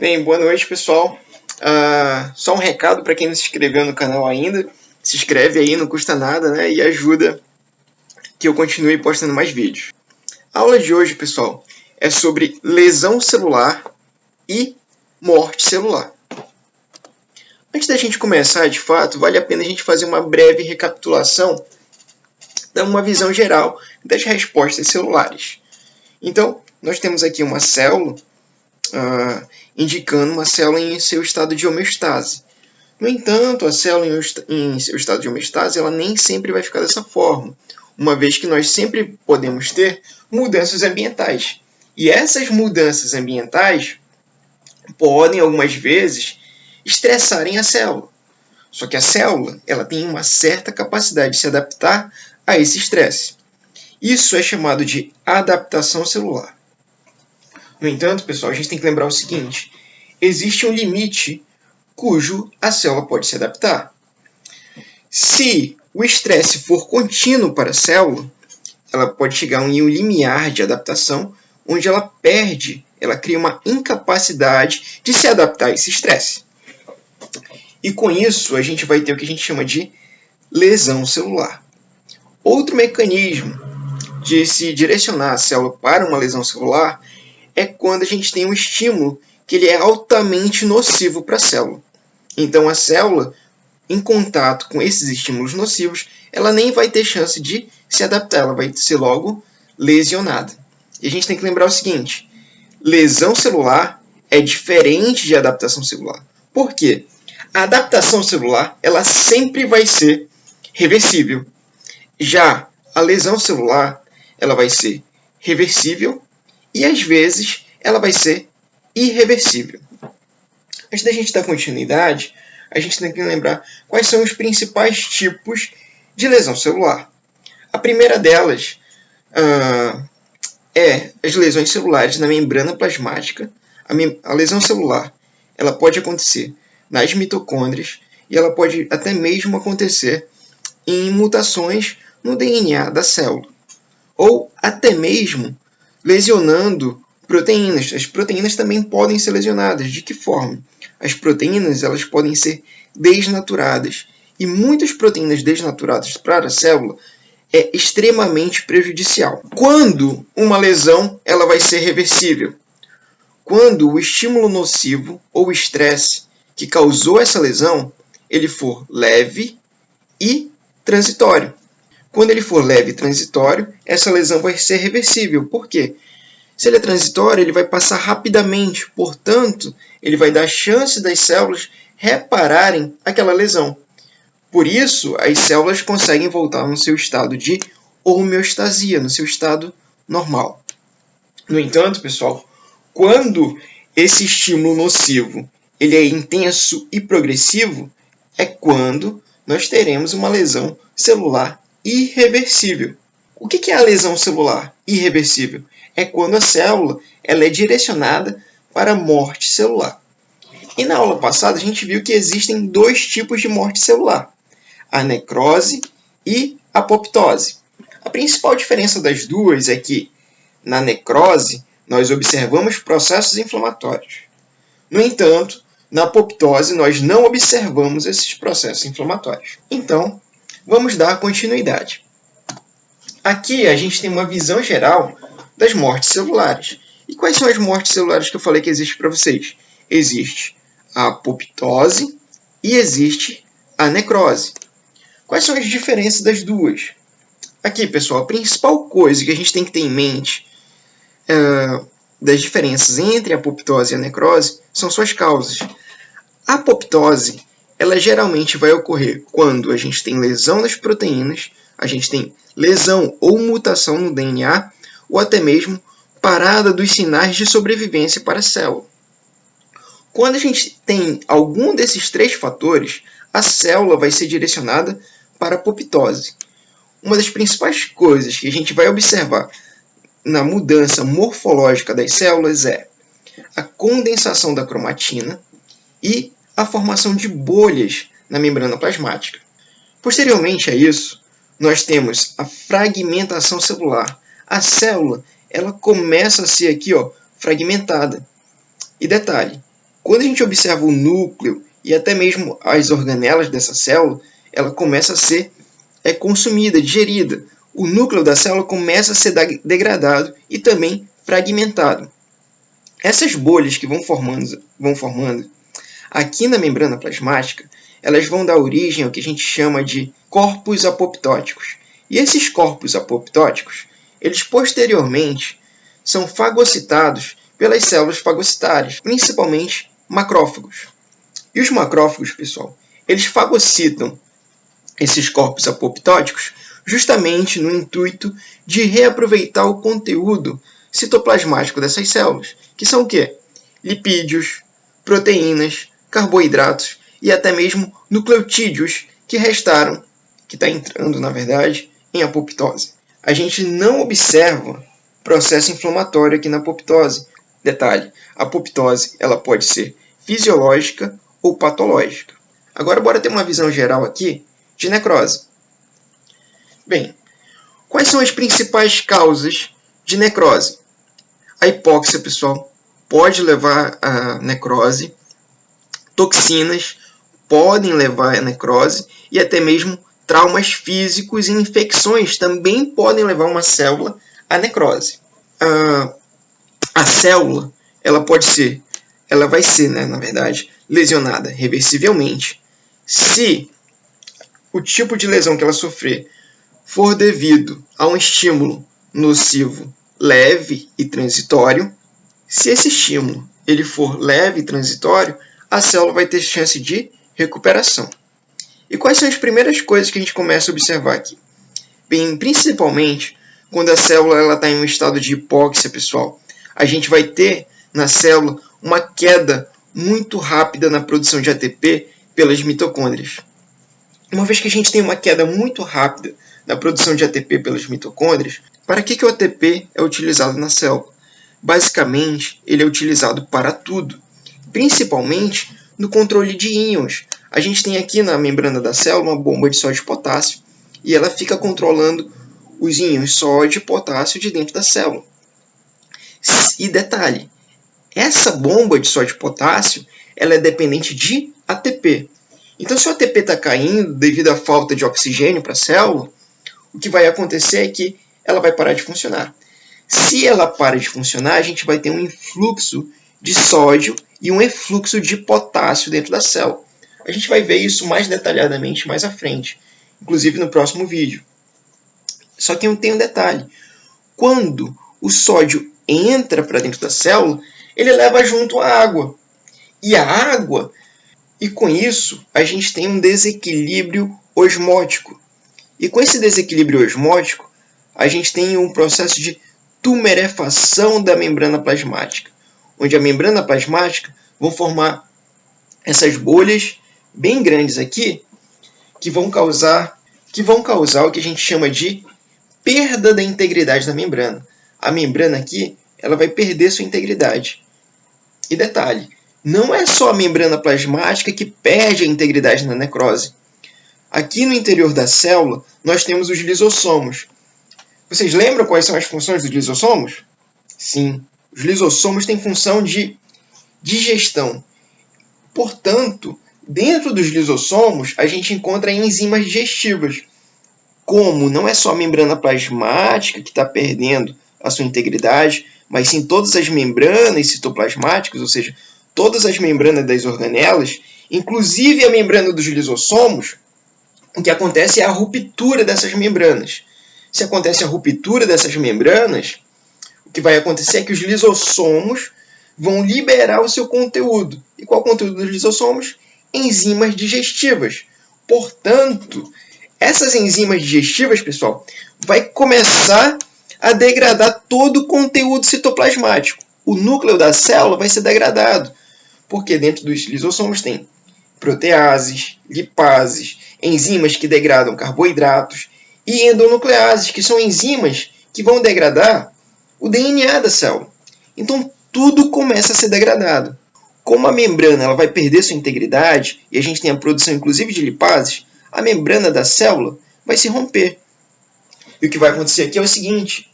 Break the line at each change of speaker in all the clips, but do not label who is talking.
Bem, boa noite, pessoal. Só um recado para quem não se inscreveu no canal ainda. Se inscreve aí, não custa nada, né? E ajuda que eu continue postando mais vídeos. A aula de hoje, pessoal, é sobre lesão celular e morte celular. Antes da gente começar, de fato, vale a pena a gente fazer uma breve recapitulação, dar uma visão geral das respostas celulares. Então, nós temos aqui uma célula indicando uma célula em seu estado de homeostase. No entanto, a célula em seu estado de homeostase ela nem sempre vai ficar dessa forma, uma vez que nós sempre podemos ter mudanças ambientais. E essas mudanças ambientais podem, algumas vezes, estressarem a célula. Só que a célula ela tem uma certa capacidade de se adaptar a esse estresse. Isso é chamado de adaptação celular. No entanto, pessoal, a gente tem que lembrar o seguinte: existe um limite cujo a célula pode se adaptar. Se o estresse for contínuo para a célula, ela pode chegar em um limiar de adaptação, onde ela cria uma incapacidade de se adaptar a esse estresse. E com isso, a gente vai ter o que a gente chama de lesão celular. Outro mecanismo de se direcionar a célula para uma lesão celular é quando a gente tem um estímulo que ele é altamente nocivo para a célula. Então, a célula, em contato com esses estímulos nocivos, ela nem vai ter chance de se adaptar, ela vai ser logo lesionada. E a gente tem que lembrar o seguinte: lesão celular é diferente de adaptação celular. Por quê? A adaptação celular ela sempre vai ser reversível. Já a lesão celular ela vai ser reversível e, às vezes, ela vai ser irreversível. Antes da gente dar continuidade, a gente tem que lembrar quais são os principais tipos de lesão celular. A primeira delas é as lesões celulares na membrana plasmática. A lesão celular ela pode acontecer nas mitocôndrias e ela pode até mesmo acontecer em mutações no DNA da célula, ou até mesmo lesionando proteínas. As proteínas também podem ser lesionadas. De que forma? As proteínas elas podem ser desnaturadas. E muitas proteínas desnaturadas para a célula é extremamente prejudicial. Quando uma lesão ela vai ser reversível? Quando o estímulo nocivo ou estresse que causou essa lesão ele for leve e transitório. Quando ele for leve e transitório, essa lesão vai ser reversível. Por quê? Se ele é transitório, ele vai passar rapidamente. Portanto, ele vai dar chance das células repararem aquela lesão. Por isso, as células conseguem voltar no seu estado de homeostasia, no seu estado normal. No entanto, pessoal, quando esse estímulo nocivo ele é intenso e progressivo, é quando nós teremos uma lesão celular irreversível. O que é a lesão celular irreversível? É quando a célula ela é direcionada para a morte celular. E na aula passada a gente viu que existem dois tipos de morte celular: a necrose e a apoptose. A principal diferença das duas é que na necrose nós observamos processos inflamatórios. No entanto, na apoptose nós não observamos esses processos inflamatórios. Então, vamos dar continuidade. Aqui a gente tem uma visão geral das mortes celulares. E quais são as mortes celulares que eu falei que existem para vocês? Existe a apoptose e existe a necrose. Quais são as diferenças das duas? Aqui, pessoal, a principal coisa que a gente tem que ter em mente das diferenças entre a apoptose e a necrose são suas causas. A apoptose ela geralmente vai ocorrer quando a gente tem lesão nas proteínas, a gente tem lesão ou mutação no DNA, ou até mesmo parada dos sinais de sobrevivência para a célula. Quando a gente tem algum desses três fatores, a célula vai ser direcionada para a apoptose. Uma das principais coisas que a gente vai observar na mudança morfológica das células é a condensação da cromatina e a formação de bolhas na membrana plasmática. Posteriormente a isso, nós temos a fragmentação celular. A célula ela começa a ser aqui, fragmentada. E detalhe, Quando a gente observa o núcleo e até mesmo as organelas dessa célula, ela começa a ser consumida, digerida. O núcleo da célula começa a ser degradado e também fragmentado. Essas bolhas que vão formando aqui na membrana plasmática, elas vão dar origem ao que a gente chama de corpos apoptóticos. E esses corpos apoptóticos, eles posteriormente são fagocitados pelas células fagocitárias, principalmente macrófagos. E os macrófagos, pessoal, eles fagocitam esses corpos apoptóticos justamente no intuito de reaproveitar o conteúdo citoplasmático dessas células, que são o quê? Lipídios, proteínas, carboidratos e até mesmo nucleotídeos que restaram, que está entrando, na verdade, em apoptose. A gente não observa processo inflamatório aqui na apoptose. Detalhe, a apoptose ela pode ser fisiológica ou patológica. Agora, bora ter uma visão geral aqui de necrose. Bem, quais são as principais causas de necrose? A hipóxia, pessoal, pode levar à necrose. Toxinas podem levar à necrose e até mesmo traumas físicos e infecções também podem levar uma célula à necrose. A célula, ela vai ser, na verdade, lesionada reversivelmente se o tipo de lesão que ela sofrer for devido a um estímulo nocivo leve e transitório. Se esse estímulo ele for leve e transitório, a célula vai ter chance de recuperação. E quais são as primeiras coisas que a gente começa a observar aqui? Bem, principalmente quando a célula está em um estado de hipóxia, pessoal, a gente vai ter na célula uma queda muito rápida na produção de ATP pelas mitocôndrias. Uma vez que a gente tem uma queda muito rápida na produção de ATP pelas mitocôndrias, para que o ATP é utilizado na célula? Basicamente, ele é utilizado para tudo, principalmente no controle de íons. A gente tem aqui na membrana da célula uma bomba de sódio e potássio e ela fica controlando os íons sódio e potássio de dentro da célula. E detalhe, essa bomba de sódio e potássio ela é dependente de ATP. Então, se o ATP está caindo devido à falta de oxigênio para a célula, o que vai acontecer é que ela vai parar de funcionar. Se ela para de funcionar, a gente vai ter um influxo de sódio e um efluxo de potássio dentro da célula. A gente vai ver isso mais detalhadamente mais à frente, inclusive no próximo vídeo. Só que tem um detalhe. Quando o sódio entra para dentro da célula, ele leva junto a água. E com isso, a gente tem um desequilíbrio osmótico. E com esse desequilíbrio osmótico, a gente tem um processo de tumerefação da membrana plasmática, onde a membrana plasmática vão formar essas bolhas bem grandes aqui, que vão causar o que a gente chama de perda da integridade da membrana. A membrana aqui, ela vai perder sua integridade. E detalhe, não é só a membrana plasmática que perde a integridade na necrose. Aqui no interior da célula, nós temos os lisossomos. Vocês lembram quais são as funções dos lisossomos? Sim, os lisossomos têm função de digestão. Portanto, dentro dos lisossomos, a gente encontra enzimas digestivas. Como não é só a membrana plasmática que está perdendo a sua integridade, mas sim todas as membranas citoplasmáticas, ou seja, todas as membranas das organelas, inclusive a membrana dos lisossomos, o que acontece é a ruptura dessas membranas. Se acontece a ruptura dessas membranas, o que vai acontecer é que os lisossomos vão liberar o seu conteúdo. E qual é o conteúdo dos lisossomos? Enzimas digestivas. Portanto, essas enzimas digestivas, pessoal, vai começar a degradar todo o conteúdo citoplasmático. O núcleo da célula vai ser degradado, porque dentro dos lisossomos tem proteases, lipases, enzimas que degradam carboidratos e endonucleases, que são enzimas que vão degradar o DNA da célula. Então, tudo começa a ser degradado. Como a membrana ela vai perder sua integridade, e a gente tem a produção inclusive de lipases, a membrana da célula vai se romper. E o que vai acontecer aqui é o seguinte: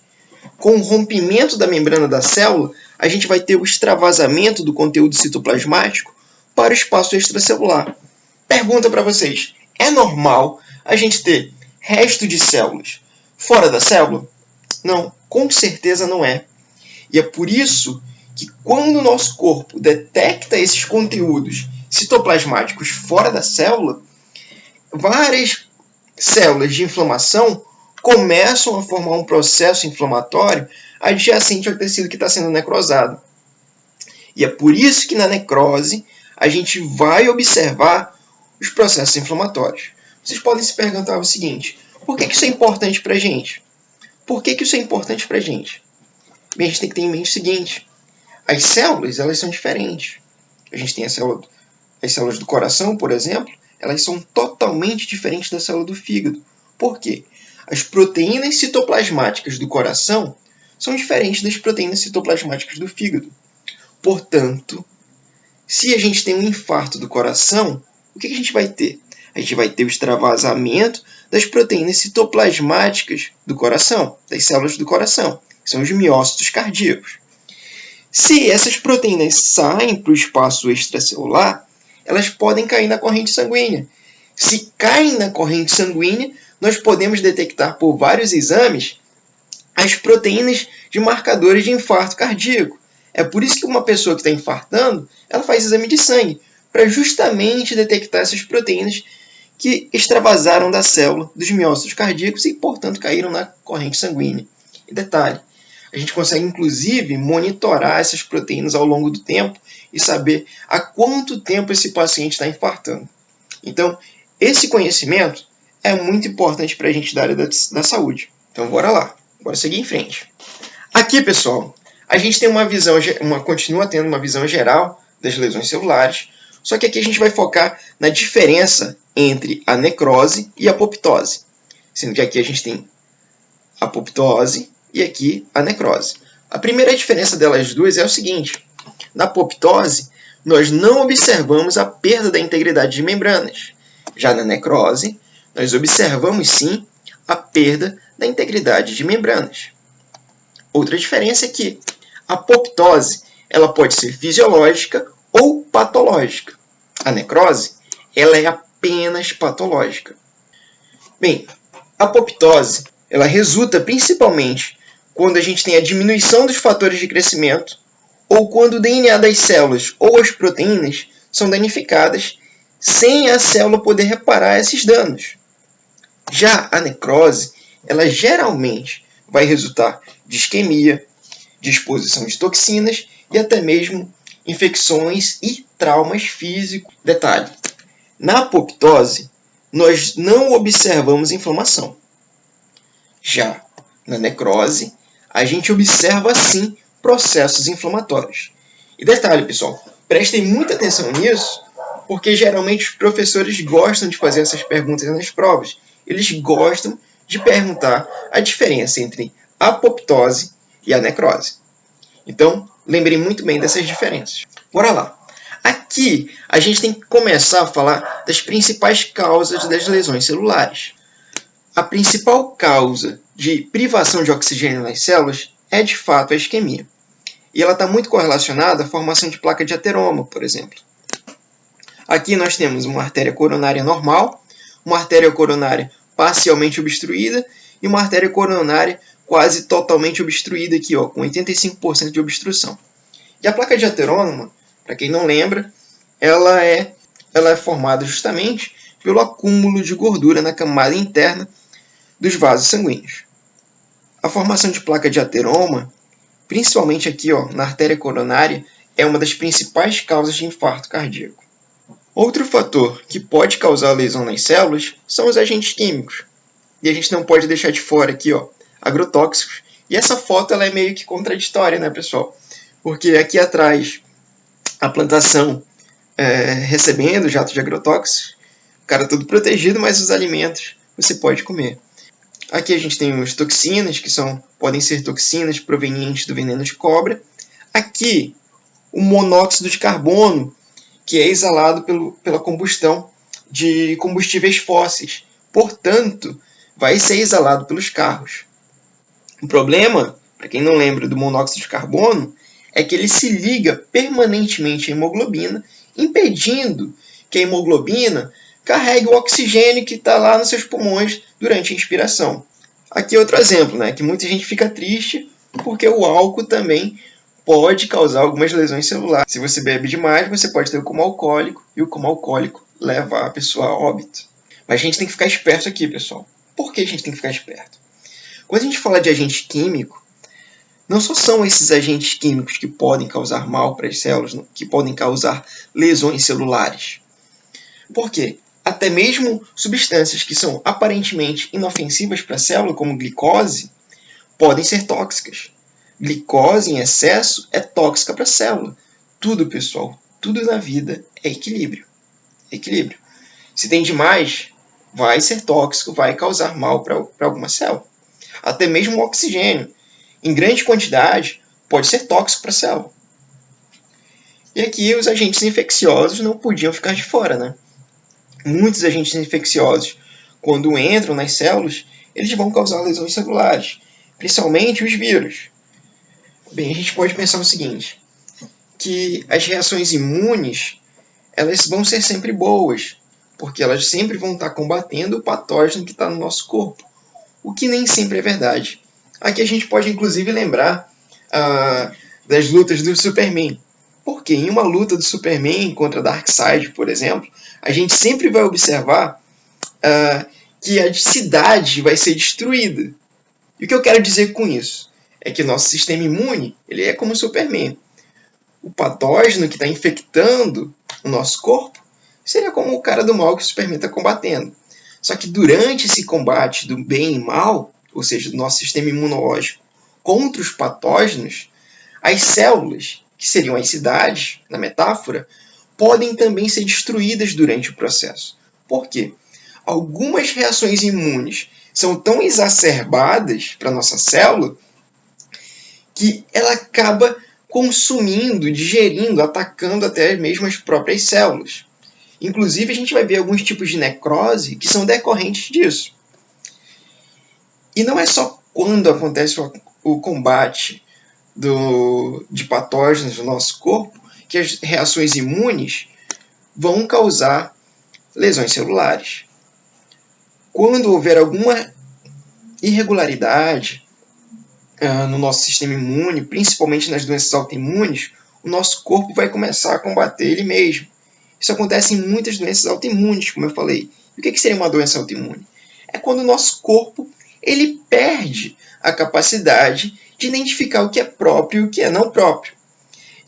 com o rompimento da membrana da célula, a gente vai ter o extravasamento do conteúdo citoplasmático para o espaço extracelular. Pergunta para vocês, é normal a gente ter resto de células fora da célula? Não, com certeza não é. E é por isso que quando o nosso corpo detecta esses conteúdos citoplasmáticos fora da célula, várias células de inflamação começam a formar um processo inflamatório adjacente ao tecido que está sendo necrosado. E é por isso que na necrose a gente vai observar os processos inflamatórios. Vocês podem se perguntar o seguinte, por que isso é importante para a gente? Por que isso é importante para a gente? Bem, a gente tem que ter em mente o seguinte, as células elas são diferentes. A gente tem as células do coração, por exemplo, elas são totalmente diferentes da célula do fígado. Por quê? As proteínas citoplasmáticas do coração são diferentes das proteínas citoplasmáticas do fígado. Portanto, se a gente tem um infarto do coração, o que a gente vai ter? A gente vai ter o extravasamento das proteínas citoplasmáticas do coração, das células do coração, que são os miócitos cardíacos. Se essas proteínas saem para o espaço extracelular, elas podem cair na corrente sanguínea. Se caem na corrente sanguínea, nós podemos detectar por vários exames as proteínas de marcadores de infarto cardíaco. É por isso que uma pessoa que está infartando, ela faz exame de sangue, para justamente detectar essas proteínas que extravasaram da célula dos miócitos cardíacos e, portanto, caíram na corrente sanguínea. E detalhe, a gente consegue, inclusive, monitorar essas proteínas ao longo do tempo e saber há quanto tempo esse paciente está infartando. Então, esse conhecimento é muito importante para a gente da área da saúde. Então, bora lá. Bora seguir em frente. Aqui, pessoal, a gente tem continua tendo uma visão geral das lesões celulares, só que aqui a gente vai focar na diferença entre a necrose e a apoptose, sendo que aqui a gente tem a apoptose e aqui a necrose. A primeira diferença delas duas é o seguinte, na apoptose, nós não observamos a perda da integridade de membranas. Já na necrose, nós observamos sim a perda da integridade de membranas. Outra diferença é que a apoptose ela pode ser fisiológica ou patológica. A necrose ela é apenas patológica. Bem, a apoptose ela resulta principalmente quando a gente tem a diminuição dos fatores de crescimento ou quando o DNA das células ou as proteínas são danificadas sem a célula poder reparar esses danos. Já a necrose, ela geralmente vai resultar de isquemia, de exposição de toxinas e até mesmo infecções e traumas físicos. Detalhe, na apoptose, nós não observamos inflamação. Já na necrose, a gente observa sim processos inflamatórios. E detalhe, pessoal, prestem muita atenção nisso, porque geralmente os professores gostam de fazer essas perguntas nas provas. Eles gostam de perguntar a diferença entre a apoptose e a necrose. Então, lembrem muito bem dessas diferenças. Bora lá. Aqui, a gente tem que começar a falar das principais causas das lesões celulares. A principal causa de privação de oxigênio nas células é, de fato, a isquemia. E ela está muito correlacionada à formação de placa de ateroma, por exemplo. Aqui nós temos uma artéria coronária normal, uma artéria coronária parcialmente obstruída e uma artéria coronária quase totalmente obstruída aqui, ó, com 85% de obstrução. E a placa de ateroma, para quem não lembra, ela é formada justamente pelo acúmulo de gordura na camada interna dos vasos sanguíneos. A formação de placa de ateroma, principalmente aqui, ó, na artéria coronária, é uma das principais causas de infarto cardíaco. Outro fator que pode causar lesão nas células são os agentes químicos. E a gente não pode deixar de fora aqui, ó, agrotóxicos. E essa foto ela é meio que contraditória, né, pessoal? Porque aqui atrás a plantação recebendo jato de agrotóxicos, o cara todo protegido, mas os alimentos você pode comer. Aqui a gente tem as toxinas, que podem ser toxinas provenientes do veneno de cobra. Aqui, o monóxido de carbono, que é exalado pela combustão de combustíveis fósseis. Portanto, vai ser exalado pelos carros. O problema para quem não lembra do monóxido de carbono, é que ele se liga permanentemente à hemoglobina, impedindo que a hemoglobina carregue o oxigênio que está lá nos seus pulmões durante a inspiração. Aqui é outro exemplo, né, que muita gente fica triste porque o álcool também pode causar algumas lesões celulares. Se você bebe demais, você pode ter o coma alcoólico, e o coma alcoólico leva a pessoa a óbito. Mas a gente tem que ficar esperto aqui, pessoal. Por que a gente tem que ficar esperto? Quando a gente fala de agente químico, não só são esses agentes químicos que podem causar mal para as células, que podem causar lesões celulares. Por quê? Até mesmo substâncias que são aparentemente inofensivas para a célula, como glicose, podem ser tóxicas. Glicose em excesso é tóxica para a célula. Tudo, pessoal, tudo na vida é equilíbrio. Equilíbrio. Se tem demais, vai ser tóxico, vai causar mal para alguma célula. Até mesmo o oxigênio, em grande quantidade, pode ser tóxico para a célula. E aqui os agentes infecciosos não podiam ficar de fora, né? Muitos agentes infecciosos, quando entram nas células, eles vão causar lesões celulares, principalmente os vírus. Bem, a gente pode pensar o seguinte, que as reações imunes, elas vão ser sempre boas, porque elas sempre vão estar combatendo o patógeno que está no nosso corpo, o que nem sempre é verdade. Aqui a gente pode, inclusive, lembrar das lutas do Superman. Porque em uma luta do Superman contra Darkseid, por exemplo, a gente sempre vai observar que a cidade vai ser destruída. E o que eu quero dizer com isso? É que nosso sistema imune ele é como o Superman. O patógeno que está infectando o nosso corpo seria como o cara do mal que o Superman está combatendo. Só que durante esse combate do bem e mal, ou seja, do nosso sistema imunológico contra os patógenos, as células, que seriam as cidades, na metáfora, podem também ser destruídas durante o processo. Por quê? Algumas reações imunes são tão exacerbadas para a nossa célula que ela acaba consumindo, digerindo, atacando até mesmo as próprias células. Inclusive, a gente vai ver alguns tipos de necrose que são decorrentes disso. E não é só quando acontece o combate de patógenos no nosso corpo que as reações imunes vão causar lesões celulares. Quando houver alguma irregularidade no nosso sistema imune, principalmente nas doenças autoimunes, o nosso corpo vai começar a combater ele mesmo. Isso acontece em muitas doenças autoimunes, como eu falei. E o que seria uma doença autoimune? É quando o nosso corpo ele perde a capacidade de identificar o que é próprio e o que é não próprio.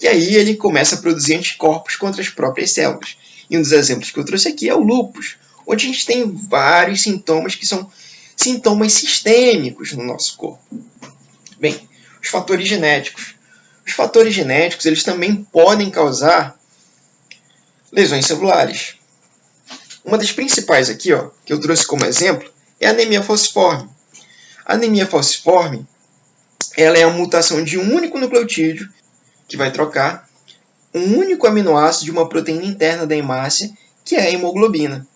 E aí ele começa a produzir anticorpos contra as próprias células. E um dos exemplos que eu trouxe aqui é o lúpus, onde a gente tem vários sintomas que são sintomas sistêmicos no nosso corpo. Bem, os fatores genéticos. Os fatores genéticos eles também podem causar lesões celulares. Uma das principais aqui, que eu trouxe como exemplo, é a anemia falciforme. A anemia falciforme ela é a mutação de um único nucleotídeo que vai trocar um único aminoácido de uma proteína interna da hemácia, que é a hemoglobina.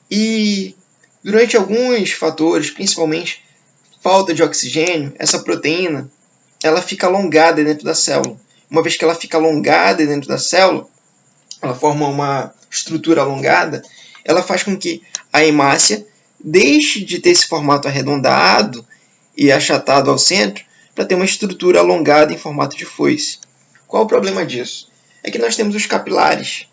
E durante alguns fatores, principalmente falta de oxigênio, essa proteína ela fica alongada dentro da célula. Uma vez que ela fica alongada dentro da célula, ela forma uma estrutura alongada, ela faz com que a hemácia deixe de ter esse formato arredondado e achatado ao centro para ter uma estrutura alongada em formato de foice. Qual o problema disso? É que nós temos os capilares.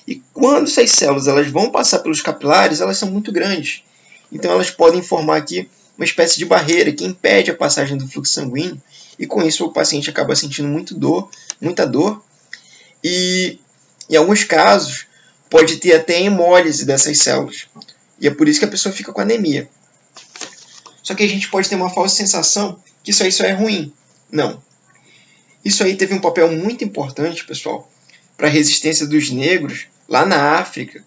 E quando essas células elas vão passar pelos capilares, elas são muito grandes. Então elas podem formar aqui uma espécie de barreira que impede a passagem do fluxo sanguíneo. E com isso o paciente acaba sentindo muita dor. E em alguns casos pode ter até hemólise dessas células. E é por isso que a pessoa fica com anemia. Só que a gente pode ter uma falsa sensação que isso é ruim. Não. Isso aí teve um papel muito importante, pessoal, para a resistência dos negros lá na África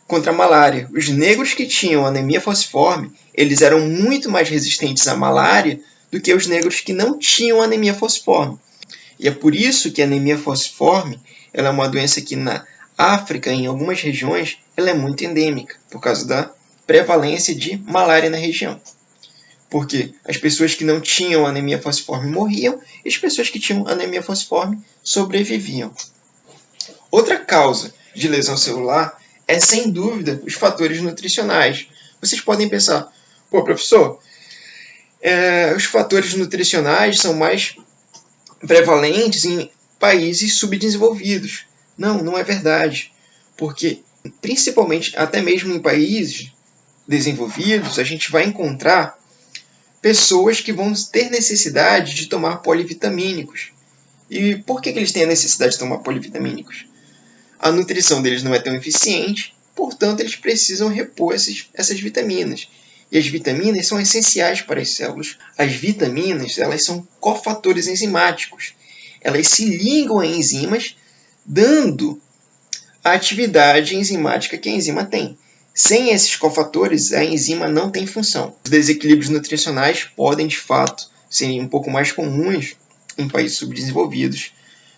contra a malária. Os negros que tinham anemia falciforme, eles eram muito mais resistentes à malária do que os negros que não tinham anemia falciforme. E é por isso que a anemia falciforme ela é uma doença que na África, em algumas regiões, ela é muito endêmica, por causa da prevalência de malária na região. porque as pessoas que não tinham anemia falciforme morriam e as pessoas que tinham anemia falciforme sobreviviam. Outra causa de lesão celular é, sem dúvida, os fatores nutricionais. Vocês podem pensar, pô, professor, os fatores nutricionais são mais prevalentes em países subdesenvolvidos. Não, não é verdade. Porque, principalmente, até mesmo em países desenvolvidos, a gente vai encontrar pessoas que vão ter necessidade de tomar polivitamínicos. E por que eles têm a necessidade de tomar polivitamínicos? A nutrição deles não é tão eficiente, portanto, eles precisam repor essas vitaminas. E as vitaminas são essenciais para as células. As vitaminas, elas são cofatores enzimáticos. Elas se ligam a enzimas, dando a atividade enzimática que a enzima tem. Sem esses cofatores, a enzima não tem função. Os desequilíbrios nutricionais podem, de fato, ser um pouco mais comuns em países subdesenvolvidos.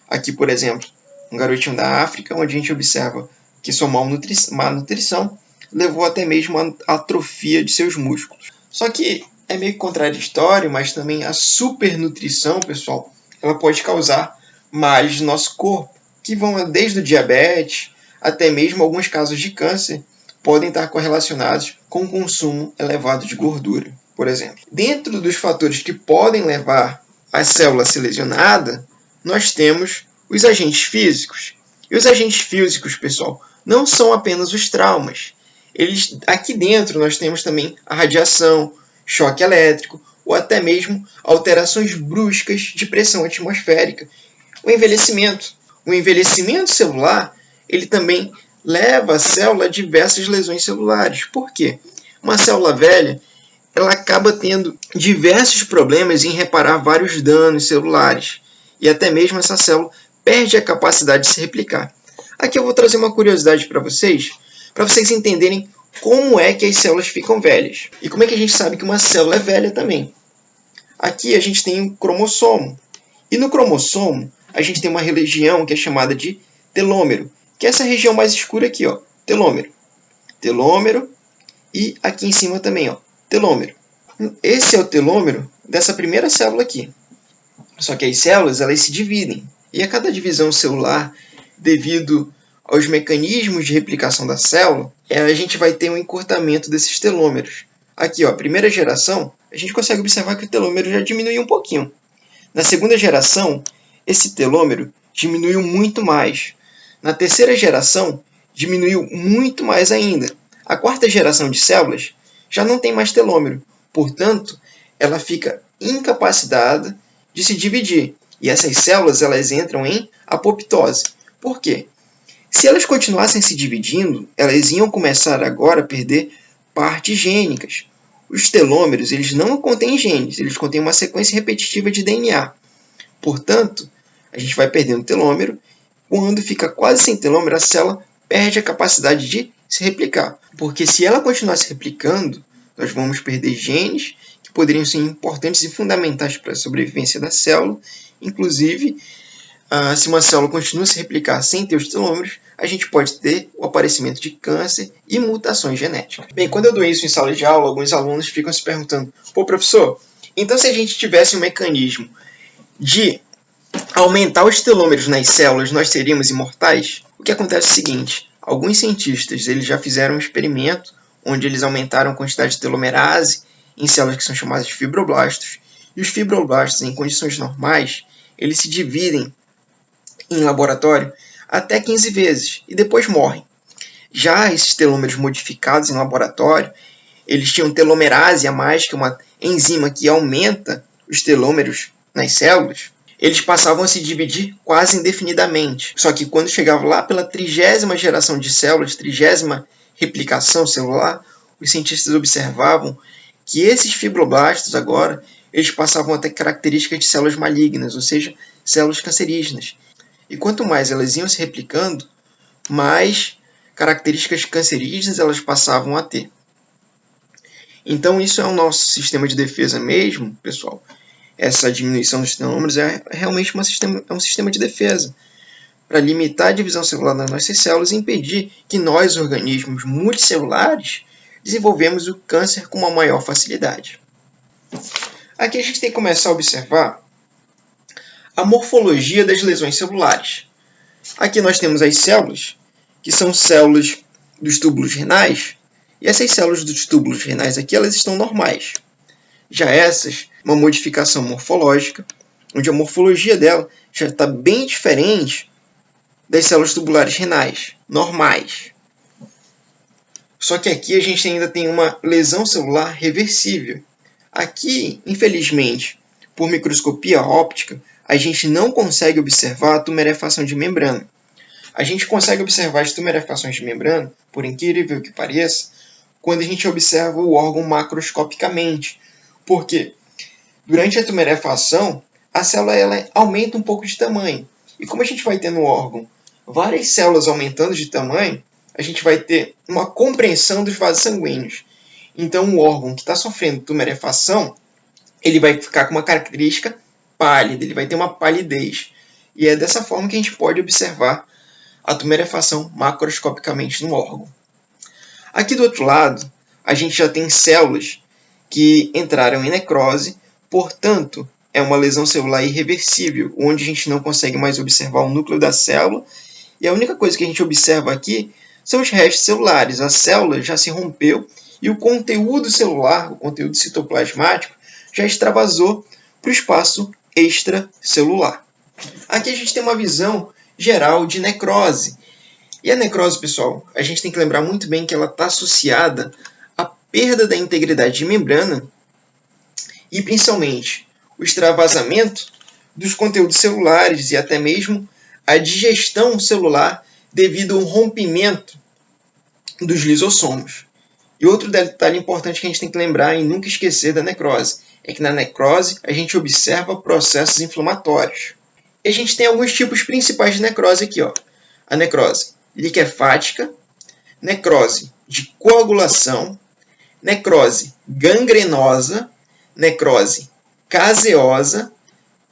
Aqui, por exemplo, um garotinho da África, onde a gente observa que sua má nutrição levou até mesmo à atrofia de seus músculos. Só que é meio contraditório, mas também a supernutrição, pessoal, ela pode causar males no nosso corpo, que vão desde o diabetes até mesmo alguns casos de câncer, podem estar correlacionados com o consumo elevado de gordura, por exemplo. Dentro dos fatores que podem levar a célula a ser lesionada, nós temos os agentes físicos. E os agentes físicos, pessoal, não são apenas os traumas. Aqui dentro nós temos também a radiação, choque elétrico, ou até mesmo alterações bruscas de pressão atmosférica. O envelhecimento. O envelhecimento celular, ele também leva a célula a diversas lesões celulares. Por quê? Uma célula velha, ela acaba tendo diversos problemas em reparar vários danos celulares. E até mesmo essa célula perde a capacidade de se replicar. Aqui eu vou trazer uma curiosidade para vocês entenderem como é que as células ficam velhas. E como é que a gente sabe que uma célula é velha também. Aqui a gente tem um cromossomo. E no cromossomo, a gente tem uma região que é chamada de telômero, que é essa região mais escura aqui, ó, telômero. Telômero e aqui em cima também, ó, telômero. Esse é o telômero dessa primeira célula aqui. Só que as células, elas se dividem. E a cada divisão celular, devido aos mecanismos de replicação da célula, a gente vai ter um encurtamento desses telômeros. Aqui, ó, a primeira geração, a gente consegue observar que o telômero já diminuiu um pouquinho. Na segunda geração, esse telômero diminuiu muito mais. Na terceira geração, diminuiu muito mais ainda. A quarta geração de células já não tem mais telômero. Portanto, ela fica incapacitada de se dividir. E essas células, elas entram em apoptose. Por quê? Se elas continuassem se dividindo, elas iam começar agora a perder partes gênicas. Os telômeros, eles não contêm genes, eles contêm uma sequência repetitiva de DNA. Portanto, a gente vai perdendo telômero. Quando fica quase sem telômero, a célula perde a capacidade de se replicar. Porque se ela continuar se replicando, nós vamos perder genes que poderiam ser importantes e fundamentais para a sobrevivência da célula. Inclusive, se uma célula continua a se replicar sem ter os telômeros, a gente pode ter o aparecimento de câncer e mutações genéticas. Bem, quando eu dou isso em sala de aula, alguns alunos ficam se perguntando: pô, professor, então se a gente tivesse um mecanismo de aumentar os telômeros nas células, nós seríamos imortais? O que acontece é o seguinte: alguns cientistas eles já fizeram um experimento onde eles aumentaram a quantidade de telomerase em células que são chamadas de fibroblastos. E os fibroblastos, em condições normais, eles se dividem em laboratório até 15 vezes e depois morrem. Já esses telômeros modificados em laboratório, eles tinham telomerase a mais, que é uma enzima que aumenta os telômeros nas células. Eles passavam a se dividir quase indefinidamente. Só que quando chegava lá pela 30ª geração de células, 30ª replicação celular, os cientistas observavam que esses fibroblastos agora, eles passavam a ter características de células malignas, ou seja, células cancerígenas. E quanto mais elas iam se replicando, mais características cancerígenas elas passavam a ter. Então isso é o nosso sistema de defesa mesmo, pessoal. Essa diminuição dos telômeros é realmente um sistema de defesa para limitar a divisão celular das nossas células e impedir que nós, organismos multicelulares, desenvolvemos o câncer com uma maior facilidade. Aqui a gente tem que começar a observar a morfologia das lesões celulares. Aqui nós temos as células, que são células dos túbulos renais, e essas células dos túbulos renais aqui, elas estão normais. Já essas, uma modificação morfológica, onde a morfologia dela já está bem diferente das células tubulares renais, normais. Só que aqui a gente ainda tem uma lesão celular reversível. Aqui, infelizmente, por microscopia óptica, a gente não consegue observar a tumefação de membrana. A gente consegue observar as tumefações de membrana, por incrível que pareça, quando a gente observa o órgão macroscopicamente. Porque durante a tumefação, a célula ela aumenta um pouco de tamanho. E como a gente vai ter no órgão várias células aumentando de tamanho, a gente vai ter uma compreensão dos vasos sanguíneos. Então, o órgão que está sofrendo tumefação, ele vai ficar com uma característica pálida, ele vai ter uma palidez. E é dessa forma que a gente pode observar a tumefação macroscopicamente no órgão. Aqui do outro lado, a gente já tem células que entraram em necrose, portanto, é uma lesão celular irreversível, onde a gente não consegue mais observar o núcleo da célula, e a única coisa que a gente observa aqui são os restos celulares. A célula já se rompeu e o conteúdo celular, o conteúdo citoplasmático, já extravasou para o espaço extracelular. Aqui a gente tem uma visão geral de necrose. E a necrose, pessoal, a gente tem que lembrar muito bem que ela está associada à perda da integridade de membrana e, principalmente, o extravasamento dos conteúdos celulares e até mesmo a digestão celular devido ao rompimento dos lisossomos. E outro detalhe importante que a gente tem que lembrar e nunca esquecer da necrose é que na necrose a gente observa processos inflamatórios. E a gente tem alguns tipos principais de necrose aqui, ó. A necrose liquefática, necrose de coagulação, necrose gangrenosa, necrose caseosa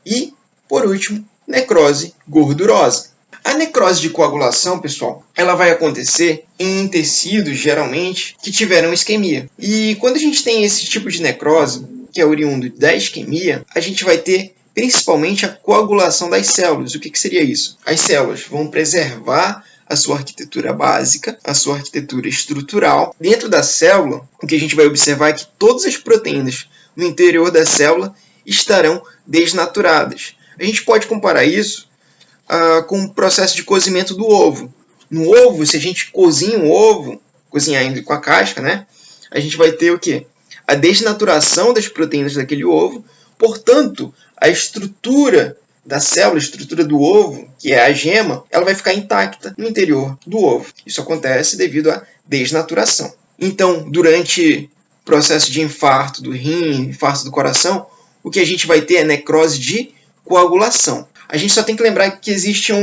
e, por último, necrose gordurosa. A necrose de coagulação, pessoal, ela vai acontecer em tecidos, geralmente, que tiveram isquemia. E quando a gente tem esse tipo de necrose, que é oriundo da isquemia, a gente vai ter principalmente a coagulação das células. O que seria isso? As células vão preservar a sua arquitetura básica, a sua arquitetura estrutural. Dentro da célula, o que a gente vai observar é que todas as proteínas no interior da célula estarão desnaturadas. A gente pode comparar isso com o processo de cozimento do ovo. No ovo, se a gente cozinha um ovo, cozinhar ainda com a casca, né? A gente vai ter o quê? A desnaturação das proteínas daquele ovo. Portanto, a estrutura da célula, a estrutura do ovo, que é a gema, ela vai ficar intacta no interior do ovo. Isso acontece devido à desnaturação. Então, durante o processo de infarto do rim, infarto do coração, o que a gente vai ter é necrose de coagulação. A gente só tem que lembrar que existe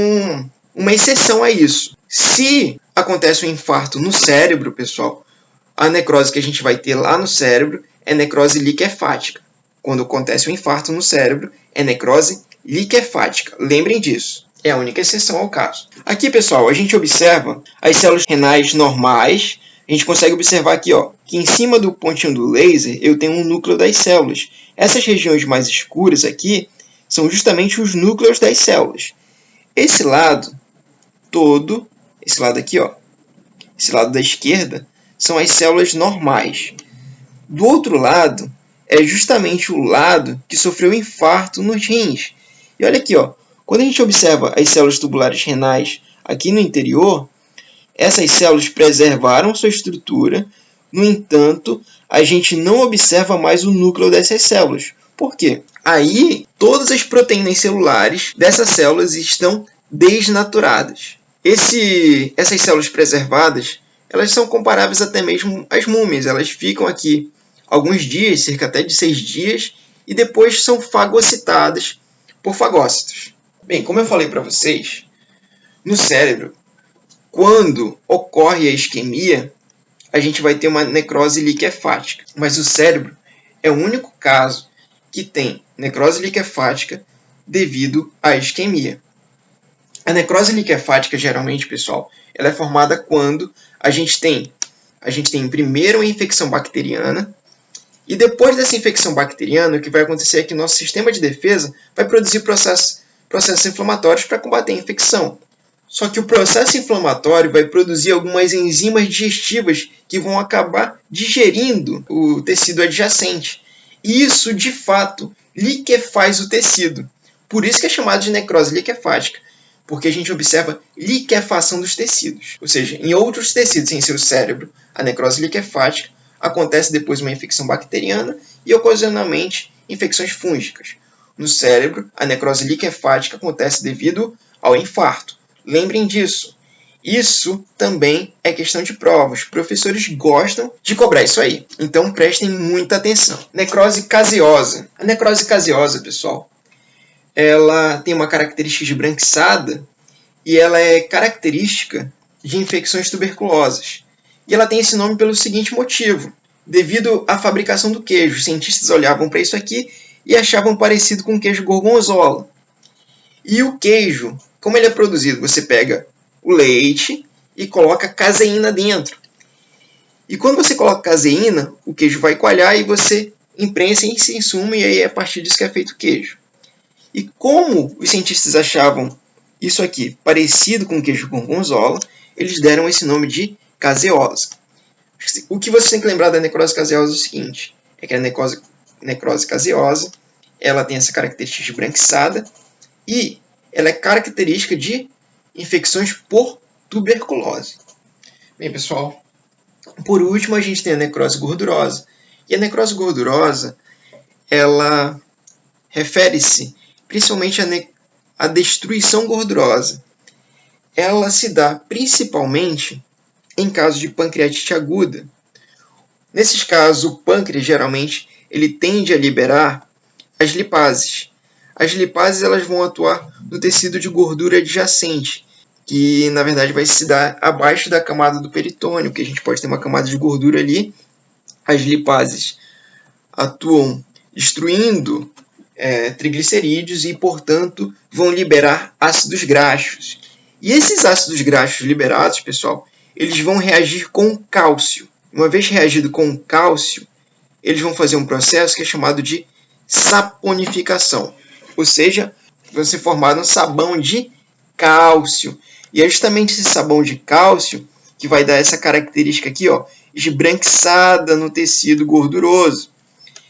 uma exceção a isso. Se acontece um infarto no cérebro, pessoal, a necrose que a gente vai ter lá no cérebro é necrose liquefática. Quando acontece um infarto no cérebro, é necrose liquefática. Lembrem disso. É a única exceção ao caso. Aqui, pessoal, a gente observa as células renais normais. A gente consegue observar aqui, ó, que em cima do pontinho do laser eu tenho um núcleo das células. Essas regiões mais escuras aqui são justamente os núcleos das células. Esse lado todo, esse lado aqui, ó, esse lado da esquerda, são as células normais. Do outro lado, é justamente o lado que sofreu infarto nos rins. E olha aqui, ó, quando a gente observa as células tubulares renais aqui no interior, essas células preservaram sua estrutura, no entanto, a gente não observa mais o núcleo dessas células. Por quê? Aí, todas as proteínas celulares dessas células estão desnaturadas. Essas células preservadas, elas são comparáveis até mesmo às múmias. Elas ficam aqui alguns dias, cerca até de 6 dias, e depois são fagocitadas por fagócitos. Bem, como eu falei para vocês, no cérebro, quando ocorre a isquemia, a gente vai ter uma necrose liquefática. Mas o cérebro é o único caso que tem necrose liquefática devido à isquemia. A necrose liquefática, geralmente, pessoal, ela é formada quando a gente tem primeiro uma infecção bacteriana E depois dessa infecção bacteriana, o que vai acontecer é que nosso sistema de defesa vai produzir processos inflamatórios para combater a infecção. Só que o processo inflamatório vai produzir algumas enzimas digestivas que vão acabar digerindo o tecido adjacente. E isso, de fato, liquefaz o tecido. Por isso que é chamado de necrose liquefática, porque a gente observa liquefação dos tecidos. Ou seja, em outros tecidos em seu cérebro, a necrose liquefática acontece depois de uma infecção bacteriana e, ocasionalmente, infecções fúngicas. No cérebro, a necrose liquefática acontece devido ao infarto. Lembrem disso. Isso também é questão de prova. Os professores gostam de cobrar isso aí. Então, prestem muita atenção. Necrose caseosa. A necrose caseosa, pessoal, ela tem uma característica esbranquiçada e ela é característica de infecções tuberculosas. E ela tem esse nome pelo seguinte motivo. Devido à fabricação do queijo, os cientistas olhavam para isso aqui e achavam parecido com o queijo gorgonzola. E o queijo, como ele é produzido? Você pega o leite e coloca caseína dentro. E quando você coloca caseína, o queijo vai coalhar e você imprensa esse insumo e aí é a partir disso que é feito o queijo. E como os cientistas achavam isso aqui parecido com o queijo gorgonzola, eles deram esse nome de caseosa. O que você tem que lembrar da necrose caseosa é o seguinte, é que a necrose caseosa ela tem essa característica esbranquiçada e ela é característica de infecções por tuberculose. Bem, pessoal, por último a gente tem a necrose gordurosa. E a necrose gordurosa, ela refere-se principalmente à destruição gordurosa. Ela se dá principalmente em casos de pancreatite aguda. Nesses casos, o pâncreas geralmente ele tende a liberar as lipases. As lipases elas vão atuar no tecido de gordura adjacente, que na verdade vai se dar abaixo da camada do peritônio, que a gente pode ter uma camada de gordura ali. As lipases atuam destruindo triglicerídeos e, portanto, vão liberar ácidos graxos. E esses ácidos graxos liberados, pessoal, eles vão reagir com cálcio. Uma vez reagido com cálcio, eles vão fazer um processo que é chamado de saponificação. Ou seja, vai ser formado um sabão de cálcio. E é justamente esse sabão de cálcio que vai dar essa característica aqui, ó, esbranquiçada no tecido gorduroso.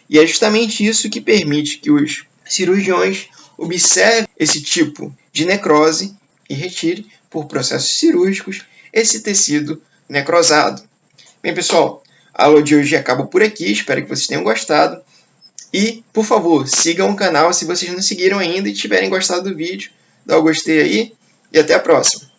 E é justamente isso que permite que os cirurgiões observem esse tipo de necrose e retire, por processos cirúrgicos, esse tecido necrosado. Bem, pessoal, a aula de hoje acaba por aqui. Espero que vocês tenham gostado. E, por favor, sigam o canal se vocês não seguiram ainda e tiverem gostado do vídeo. Dá o gostei aí e até a próxima.